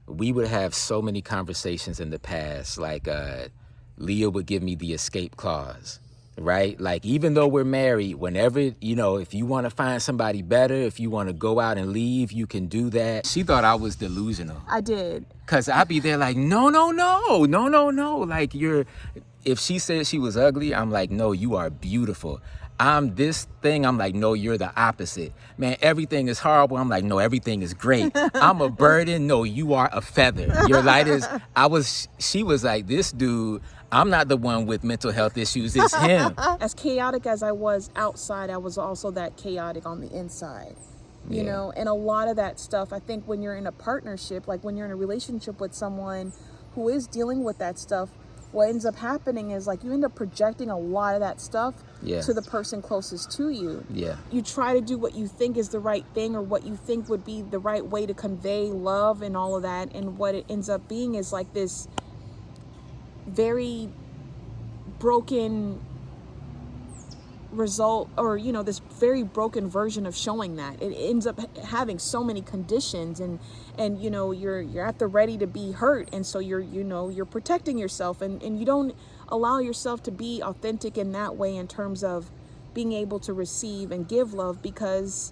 we would have so many conversations in the past. Like, Leah would give me the escape clause, right? Like, even though we're married, whenever, if you want to find somebody better, if you want to go out and leave, you can do that. She thought I was delusional. I did. Because I'd be there like, no. Like, if she said she was ugly, I'm like, no, you are beautiful. I'm this thing, I'm like, no, you're the opposite. Man, everything is horrible. I'm like, no, everything is great. I'm a burden. No, you are a feather. Your light is, she was like, this dude, I'm not the one with mental health issues, it's him. As chaotic as I was outside, I was also that chaotic on the inside. You know, and a lot of that stuff, I think when you're in a partnership, like when you're in a relationship with someone who is dealing with that stuff, what ends up happening is like you end up projecting a lot of that stuff to the person closest to you. Yeah. You try to do what you think is the right thing or what you think would be the right way to convey love and all of that. And what it ends up being is like this very broken result, or this very broken version of showing that. It ends up having so many conditions, and you're at the ready to be hurt, and so you're protecting yourself, and you don't allow yourself to be authentic in that way in terms of being able to receive and give love, because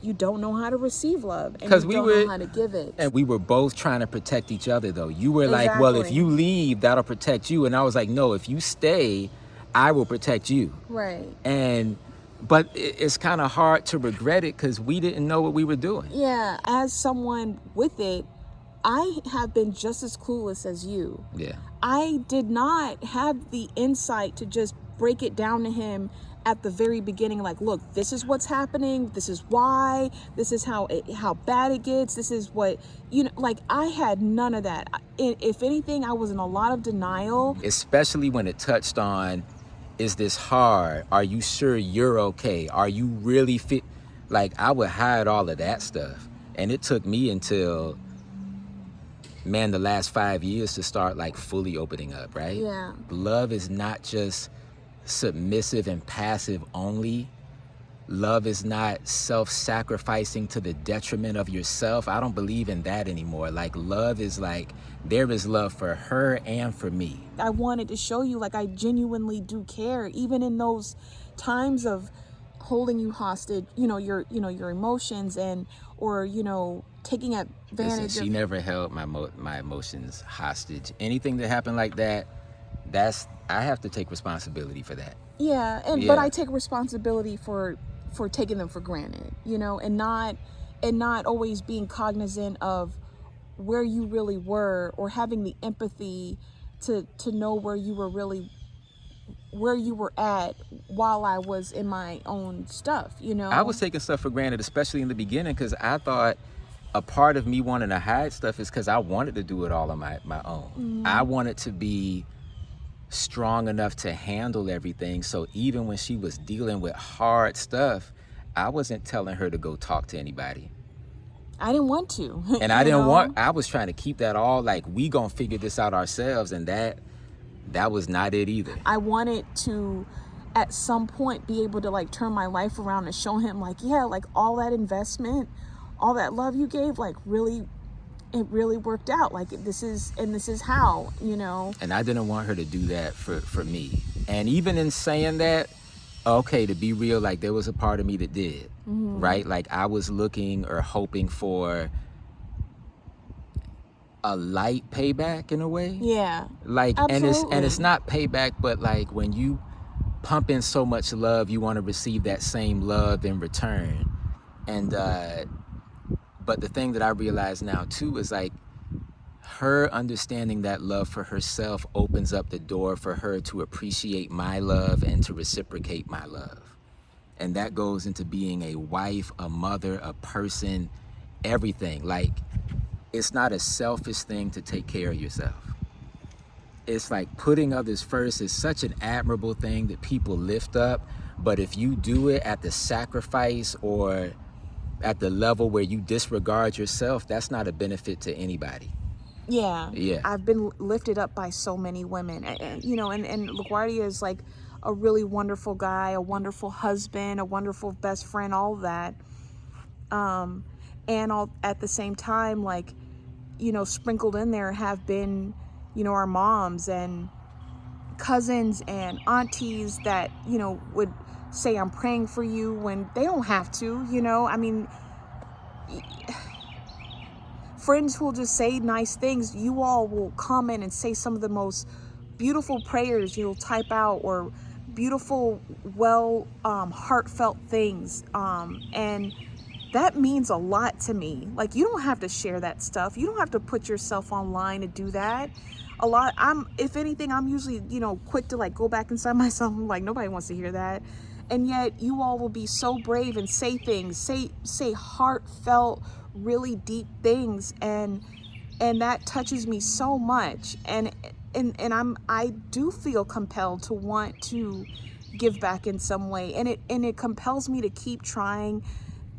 you don't know how to receive love, and you don't know how to give it. And we were both trying to protect each other, though. You were like, well, if you leave, that'll protect you. And I was like, no, if you stay, I will protect you. Right. But it's kind of hard to regret it because we didn't know what we were doing. Yeah. As someone with it, I have been just as clueless as you. Yeah. I did not have the insight to just break it down to him at the very beginning, like, look, this is what's happening, this is why, this is how bad it gets, this is what, like, I had none of that. If anything, I was in a lot of denial. Especially when it touched on, is this hard? Are you sure you're okay? Are you really fit? Like, I would hide all of that stuff. And it took me until, the last 5 years to start, like, fully opening up, right? Yeah. Love is not just submissive and passive only. Love is not self-sacrificing to the detriment of yourself. I don't believe in that anymore. Like, love is like, there is love for her and for me. I wanted to show you, like, I genuinely do care, even in those times of holding you hostage, your emotions, or taking advantage. Listen, she never held my emotions hostage. Anything that happened like that, I have to take responsibility for that. Yeah, but I take responsibility for taking them for granted, and not always being cognizant of where you really were, or having the empathy to know where you were at while I was in my own stuff, I was taking stuff for granted, especially in the beginning, because I thought a part of me wanting to hide stuff is because I wanted to do it all on my own. Mm-hmm. I wanted to be strong enough to handle everything. So even when she was dealing with hard stuff, I wasn't telling her to go talk to anybody. I didn't want to. And I was trying to keep that all like, we gonna figure this out ourselves. And that was not it either. I wanted to, at some point, be able to like turn my life around and show him like, yeah, like all that investment, all that love you gave, like it really worked out. Like this is how, And I didn't want her to do that for me. And even in saying that, okay, to be real, like there was a part of me that did, right? Like I was looking or hoping for a light payback in a way. Yeah. Like, absolutely. and it's not payback, but like when you pump in so much love, you want to receive that same love in return. And, but the thing that I realize now too is like her understanding that love for herself opens up the door for her to appreciate my love and to reciprocate my love. And that goes into being a wife, a mother, a person, everything. Like, it's not a selfish thing to take care of yourself. It's like putting others first is such an admirable thing that people lift up. But if you do it at the sacrifice or at the level where you disregard yourself, that's not a benefit to anybody. Yeah. Yeah. I've been lifted up by so many women, and Guardia is like a really wonderful guy, a wonderful husband, a wonderful best friend, all of that. And all at the same time, like sprinkled in there have been, our moms and cousins and aunties that, would say, I'm praying for you when they don't have to, I mean, friends who will just say nice things. You all will comment and say some of the most beautiful prayers you'll type out, or beautiful, heartfelt things. And that means a lot to me. Like, you don't have to share that stuff. You don't have to put yourself online to do that. If anything, I'm usually, quick to like go back inside myself. I'm like, nobody wants to hear that. And yet you all will be so brave and say things, say heartfelt, really deep things. And that touches me so much. And I do feel compelled to want to give back in some way. And it compels me to keep trying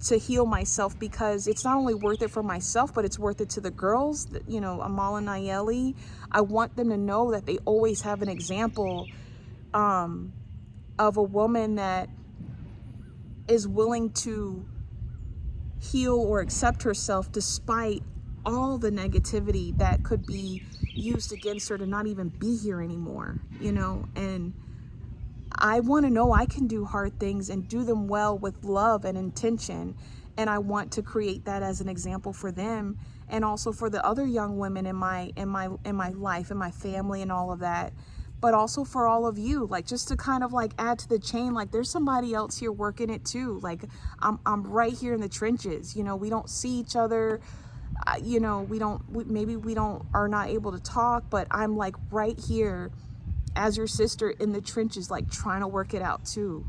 to heal myself, because it's not only worth it for myself, but it's worth it to the girls, Amal and Nayeli. I want them to know that they always have an example of a woman that is willing to heal or accept herself despite all the negativity that could be used against her to not even be here anymore, and I want to know I can do hard things and do them well with love and intention. And I want to create that as an example for them, and also for the other young women in my life, in my family and all of that. But also for all of you, like, just to kind of like add to the chain, like, there's somebody else here working it too. Like, I'm right here in the trenches. We don't see each other. Maybe we are not able to talk, but I'm like right here as your sister in the trenches, like trying to work it out too.